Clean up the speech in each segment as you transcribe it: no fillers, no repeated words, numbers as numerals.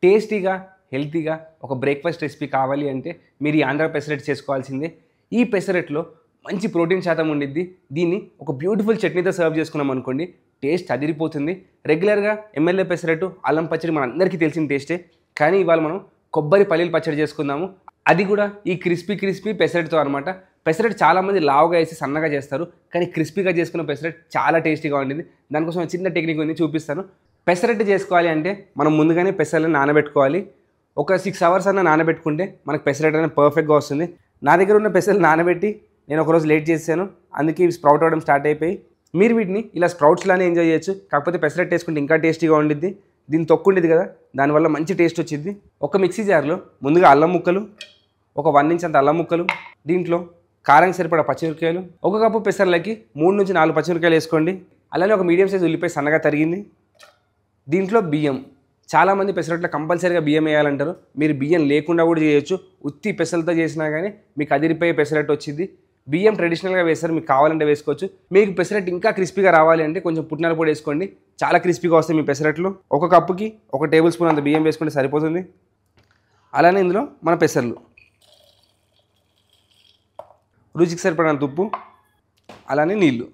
టేస్టీగా హెల్తీగా ఒక బ్రేక్ఫాస్ట్ రెసిపీ కావాలి అంటే మీరు ఈ ఆంధ్ర పెసరెట్ చేసుకోవాల్సిందే. ఈ పెసరెట్లో మంచి ప్రోటీన్ శాతం ఉండిద్ది. దీన్ని ఒక బ్యూటిఫుల్ చట్నీతో సర్వ్ చేసుకున్నాం అనుకోండి, టేస్ట్ అదిరిపోతుంది. రెగ్యులర్గా ఎమ్మెల్యే పెసరెట్టు అల్లం పచ్చడి మనందరికీ తెలిసిన టేస్టే. కానీ ఇవాళ మనం కొబ్బరి పల్లీల పచ్చడి చేసుకుందాము. అది కూడా ఈ క్రిస్పీ పెసరెట్తో అనమాట. పెసరెట్ చాలామంది లావుగా వేసి సన్నగా చేస్తారు, కానీ క్రిస్పీగా చేసుకున్న పెసరెట్ చాలా టేస్టీగా ఉండింది. దానికోసం చిన్న టెక్నిక్ ఉంది, చూపిస్తాను. పెసరెట్ చేసుకోవాలి అంటే మనం ముందుగానే పెసర్లను నానబెట్టుకోవాలి. ఒక 6 hours అన్న నానబెట్టుకుంటే మనకు పెసరెట్ అనేది పర్ఫెక్ట్గా వస్తుంది. నా దగ్గర ఉన్న పెసర్లు నానబెట్టి నేను ఒకరోజు లేట్ చేశాను, అందుకే ఇవి స్ప్రౌట్ అవ్వడం స్టార్ట్ అయిపోయి. మీరు వీటిని ఇలా స్ప్రౌట్స్లానే ఎంజాయ్ చేయొచ్చు, కాకపోతే పెసరెట్ వేసుకుంటే ఇంకా టేస్టీగా ఉండిద్ది. దీని తొక్కు ఉండేది కదా, దానివల్ల మంచి టేస్ట్ వచ్చింది. ఒక మిక్సీ జార్లో ముందుగా అల్లం ముక్కలు, ఒక 1 inch అంత అల్లం ముక్కలు, దీంట్లో కారం సరిపడా పచ్చిమిరపకాయలు, 1 కప్పు పెసర్లకి 3 నుంచి 4 పచ్చిమిరపకాయలు వేసుకోండి. అలానే ఒక మీడియం సైజ్ ఉల్లిపాయ సన్నగా తరిగింది. దీంట్లో బియ్యం, చాలామంది పెసరట్లో కంపల్సరీగా బియ్యం వేయాలంటారు. మీరు బియ్యం లేకుండా కూడా చేయొచ్చు. ఉత్తి పెసలతో చేసినా కానీ మీకు అదిరిపోయే పెసరట్టు వచ్చింది. బియ్యం ట్రెడిషనల్గా వేస్తారు, మీకు కావాలంటే వేసుకోవచ్చు. మీకు పెసరట్టు ఇంకా క్రిస్పీగా రావాలి అంటే కొంచెం పుట్నాల పొడి వేసుకోండి, చాలా క్రిస్పీగా వస్తాయి మీ పెసరట్లు. 1 కప్పుకి 1 టేబుల్ స్పూన్ అంత బియ్యం వేసుకుంటే సరిపోతుంది. అలానే ఇందులో మన పెసర్లు, రుచికి సరిపడినంత ఉప్పు, అలానే నీళ్ళు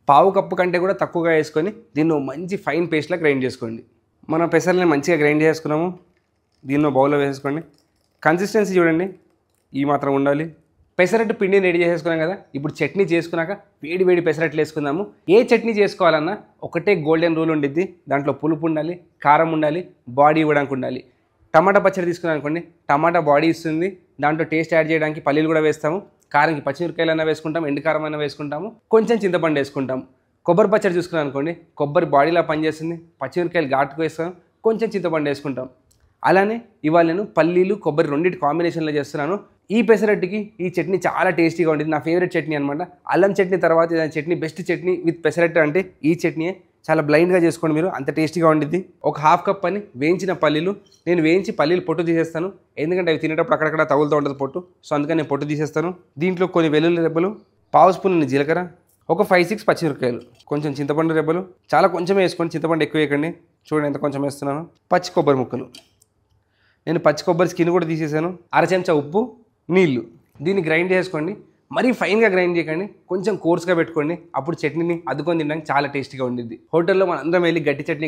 1/2 కప్పు కంటే కూడా తక్కువగా వేసుకొని దీన్ని మంచి ఫైన్ పేస్ట్లా గ్రైండ్ చేసుకోండి. మన పెసర్లని మంచిగా గ్రైండ్ చేసుకున్నాము. దీన్ని బౌల్లో వేసుకోండి. కన్సిస్టెన్సీ చూడండి, ఈ మాత్రం ఉండాలి. పెసరట్టు పిండిని రెడీ చేసుకున్నాం కదా, ఇప్పుడు చట్నీ చేసుకున్నాక వేడి పెసరట్లు వేసుకుందాము. ఏ చట్నీ చేసుకోవాలన్నా ఒకటే గోల్డెన్ రూల్ ఉండిద్ది. దాంట్లో పులుపు ఉండాలి, కారం ఉండాలి, బాడీ ఇవ్వడానికి ఉండాలి. టమాటా పచ్చడి తీసుకున్నాం అనుకోండి, టమాటా బాడీ ఇస్తుంది. దాంట్లో టేస్ట్ యాడ్ చేయడానికి పల్లీలు కూడా వేస్తాము. కారంకి పచ్చిమిరపకాయలైనా వేసుకుంటాం, ఎండుకారం అయినా వేసుకుంటాము, కొంచెం చింతపండు వేసుకుంటాం. కొబ్బరి పచ్చడి చూసుకున్నాం అనుకోండి, కొబ్బరి బాడీలా పనిచేస్తుంది, పచ్చిమిరపకాయలు ఘాటుకు వేస్తాం, కొంచెం చింతపండు వేసుకుంటాం. అలానే ఇవాళ నేను పల్లీలు కొబ్బరి రెండింటి కాంబినేషన్లో చేస్తున్నాను. ఈ పెసరట్టుకి ఈ చట్నీ చాలా టేస్టీగా ఉంటుంది. నా ఫేవరెట్ చట్నీ అనమాట. అల్లం చట్నీ తర్వాత ఏదైనా చట్నీ బెస్ట్ చట్నీ విత్ పెసరట్టు అంటే ఈ చట్నీయే. చాలా బ్లైండ్గా చేసుకోండి మీరు, అంత టేస్టీగా ఉండిద్ది. 1/2 కప్ అని వేయించిన పల్లీలు, నేను వేయించి పల్లీలు పొట్టు తీసేస్తాను, ఎందుకంటే అవి తినేటప్పుడు అక్కడక్కడ తగులుతూ ఉంటుంది పొట్టు, సో అందుకని నేను పొట్టు తీసేస్తాను. దీంట్లో కొన్ని వెల్లుల్లి రెబ్బలు, 1/2 స్పూన్ జీలకర్ర, ఒక 5-6 పచ్చిమిరపకాయలు, కొంచెం చింతపండు రెబ్బలు, చాలా కొంచెం వేసుకోండి, చింతపండు ఎక్కువ వేయకండి. చూడండి ఎంత కొంచెం వేస్తున్నాను. పచ్చి కొబ్బరి ముక్కలు, నేను పచ్చి కొబ్బరి స్కిన్ కూడా తీసేసాను. 1/2 చెంచా ఉప్పు, నీళ్లు. దీన్ని గ్రైండ్ చేసుకోండి. మరీ ఫైన్గా గ్రైండ్ చేయకండి, కొంచెం కోర్స్గా పెట్టుకోండి. అప్పుడు చట్నీని అద్దుకొని తినడానికి చాలా టేస్టీగా ఉండిద్ది. హోటల్లో మనం అందరం వెళ్ళి గట్టి చట్నీ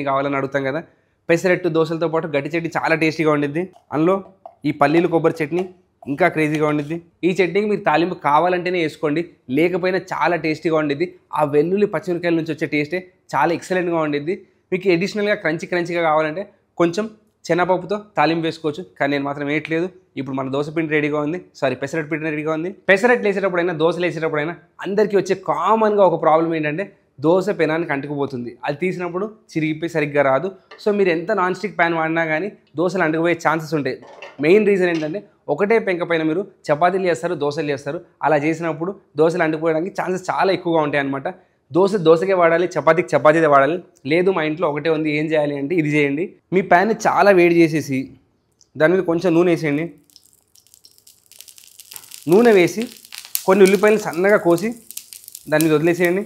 కావాలని అడుగుతాం కదా, పెసరట్టు దోశలతో పాటు గట్టి చట్నీ చాలా టేస్టీగా ఉండిద్ది. అందులో ఈ పల్లీలు కొబ్బరి చట్నీ ఇంకా క్రేజీగా ఉండిద్ది. ఈ చట్నీకి మీరు తాలింపు కావాలంటేనే వేసుకోండి, లేకపోయినా చాలా టేస్టీగా ఉండిద్ది. ఆ వెల్లుల్లి పచ్చిమిరకాయల నుంచి వచ్చే టేస్టే చాలా ఎక్సలెంట్గా ఉండిద్ది. మీకు అడిషనల్గా క్రంచీగా కావాలంటే కొంచెం శనగపప్పుతో తాలింపు వేసుకోవచ్చు, కానీ నేను మాత్రం వేయట్లేదు. ఇప్పుడు మన దోశ పిండి రెడీగా ఉంది, పెసరట్టు పిండి రెడీగా ఉంది. పెసరట్లు వేసేటప్పుడైనా దోశలు వేసేటప్పుడైనా అందరికీ వచ్చే కామన్గా ఒక ప్రాబ్లం ఏంటంటే దోశ పెనానికి అంటుకుపోతుంది. అది తీసినప్పుడు చిరిగిపోయి సరిగ్గా రాదు. సో మీరు ఎంత నాన్ స్టిక్ ప్యాన్ వాడినా కానీ దోశలు అంటుకుపోయే ఛాన్సెస్ ఉంటాయి. మెయిన్ రీజన్ ఏంటంటే ఒకటే పెంక పైన మీరు చపాతీలు చేస్తారు, దోశలు చేస్తారు. అలా చేసినప్పుడు దోశలు అంటుకుపోయడానికి ఛాన్సెస్ చాలా ఎక్కువగా ఉంటాయి అన్నమాట. దోశకే వాడాలి, చపాతీదే వాడాలి. లేదు మా ఇంట్లో ఒకటే ఉంది, ఏం చేయాలి అంటే ఇది చేయండి. మీ ప్యాన్ని చాలా వేడి చేసేసి దాని మీద కొంచెం నూనె వేసేయండి. నూనె వేసి కొన్ని ఉల్లిపాయలు సన్నగా కోసి దాని మీద వదిలేసేయండి.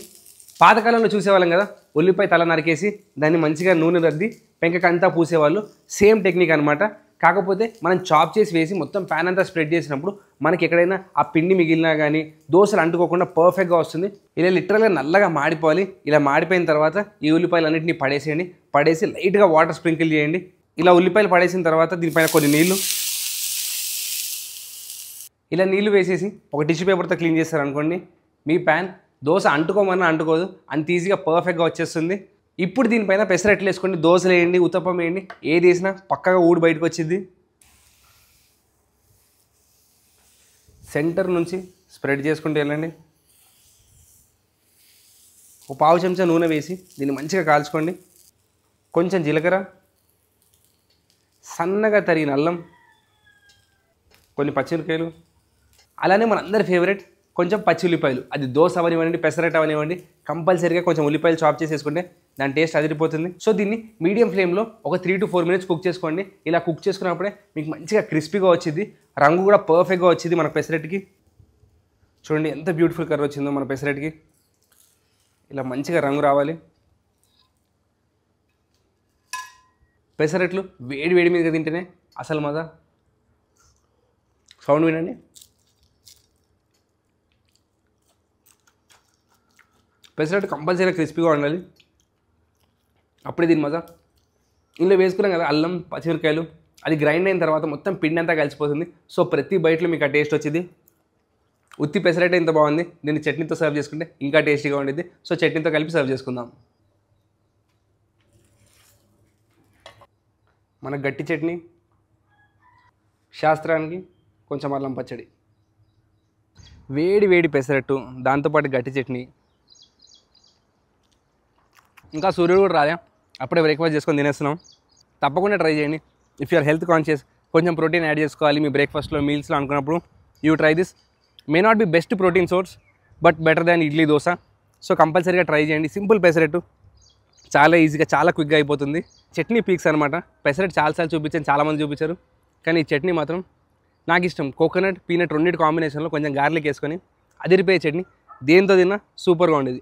పాతకాలంలో చూసేవాళ్ళం కదా, ఉల్లిపాయ తల నరికేసి దాన్ని మంచిగా నూనె రద్ది పెంకకంతా పూసేవాళ్ళు. సేమ్ టెక్నిక్ అనమాట. కాకపోతే మనం చాప్ చేసి వేసి మొత్తం ప్యాన్ అంతా స్ప్రెడ్ చేసినప్పుడు మనకి ఎక్కడైనా ఆ పిండి మిగిలినా కానీ దోశలు అంటుకోకుండా పర్ఫెక్ట్గా వస్తుంది. ఇలా లిటరల్గా నల్లగా మాడిపోవాలి. ఇలా మాడిపోయిన తర్వాత ఈ ఉల్లిపాయలు అన్నింటినీ పడేసేయండి. పడేసి లైట్గా వాటర్ స్ప్రింకిల్ చేయండి. ఇలా ఉల్లిపాయలు పడేసిన తర్వాత దీనిపైన కొన్ని నీళ్లు, ఇలా నీళ్లు వేసేసి ఒక టిష్యూ పేపర్తో క్లీన్ చేస్తారనుకోండి, మీ ప్యాన్ దోశ అంటుకోమన్నా అంటుకోదు, అంత ఈజీగా పర్ఫెక్ట్గా వచ్చేస్తుంది. ఇప్పుడు దీనిపైన పెసరట్లు వేసుకోండి, దోశలు వేయండి, ఉత్తప్పం వేయండి, ఏది వేసినా పక్కగా ఊడి బయటకు వచ్చింది. సెంటర్ నుంచి స్ప్రెడ్ చేసుకుంటూ వెళ్ళండి. ఒక 1/2 చెంచా నూనె వేసి దీన్ని మంచిగా కాల్చుకోండి. కొంచెం జీలకర్ర, సన్నగా తరిగిన అల్లం, కొన్ని పచ్చిమిరపకాయలు, అలానే మనందరి ఫేవరెట్ కొంచెం పచ్చి ఉల్లిపాయలు. అది దోశ అవనివ్వండి, పెసరట్ అవనివ్వండి, కంపల్సరీగా కొంచెం ఉల్లిపాయలు చాప్ చేసేసుకుంటే దాని టేస్ట్ అదిరిపోతుంది. సో దీన్ని మీడియం ఫ్లేమ్లో ఒక 3 to 4 minutes కుక్ చేసుకోండి. ఇలా కుక్ చేసుకున్నప్పుడే మీకు మంచిగా క్రిస్పీగా వచ్చింది, రంగు కూడా పర్ఫెక్ట్గా వచ్చింది మన పెసరట్కి. చూడండి ఎంత బ్యూటిఫుల్ కలర్ వచ్చిందో మన పెసరట్కి. ఇలా మంచిగా రంగు రావాలి. పెసరట్లు వేడి వేడి మీదగా తింటేనే అసలు మజా. సౌండ్ వినండి. పెసరట్టు కంపల్సరీగా క్రిస్పీగా ఉండాలి, అప్పుడే దీని మజా. ఇందులో వేసుకున్నాం కదా అల్లం పచ్చిమిరకాయలు, అది గ్రైండ్ అయిన తర్వాత మొత్తం పిండి అంతా కలిసిపోతుంది. సో ప్రతి బయటలో మీకు ఆ టేస్ట్ వచ్చింది. ఉత్తి పెసరట్టు ఇంత బాగుంది, దీన్ని చట్నీతో సర్వ్ చేసుకుంటే ఇంకా టేస్టీగా ఉండేది. సో చట్నీతో కలిపి సర్వ్ చేసుకుందాం. మన గట్టి చట్నీ, శాస్త్రానికి కొంచెం అల్లం పచ్చడి, వేడి వేడి పెసరట్టు, దాంతోపాటు గట్టి చట్నీ. ఇంకా సూర్యుడు కూడా రాదా, అప్పుడే బ్రేక్ఫాస్ట్ చేసుకొని తినేస్తున్నాం. తప్పకుండా ట్రై చేయండి. ఇఫ్ యూఆర్ హెల్త్ కాన్షియస్, కొంచెం ప్రోటీన్ యాడ్ చేసుకోవాలి మీ బ్రేక్ఫాస్ట్లో మీల్స్లో అనుకున్నప్పుడు, you try this. May not be best protein source, but better than idli dosa. So కంపల్సరీగా ట్రై చేయండి. సింపుల్ పెసరట్టు, చాలా ఈజీగా చాలా క్విక్గా అయిపోతుంది. చట్నీ పీక్స్ అనమాట. పెసరట్టు చాలాసార్లు చూపించాను, చాలామంది చూపించారు, కానీ ఈ చట్నీ మాత్రం నాకు ఇష్టం. కోకోనట్ పీనట్ రెండింటి కాంబినేషన్లో కొంచెం గార్లిక్ వేసుకొని అదిరిపోయే చట్నీ, దేంతో తిన్నా సూపర్గా ఉండేది.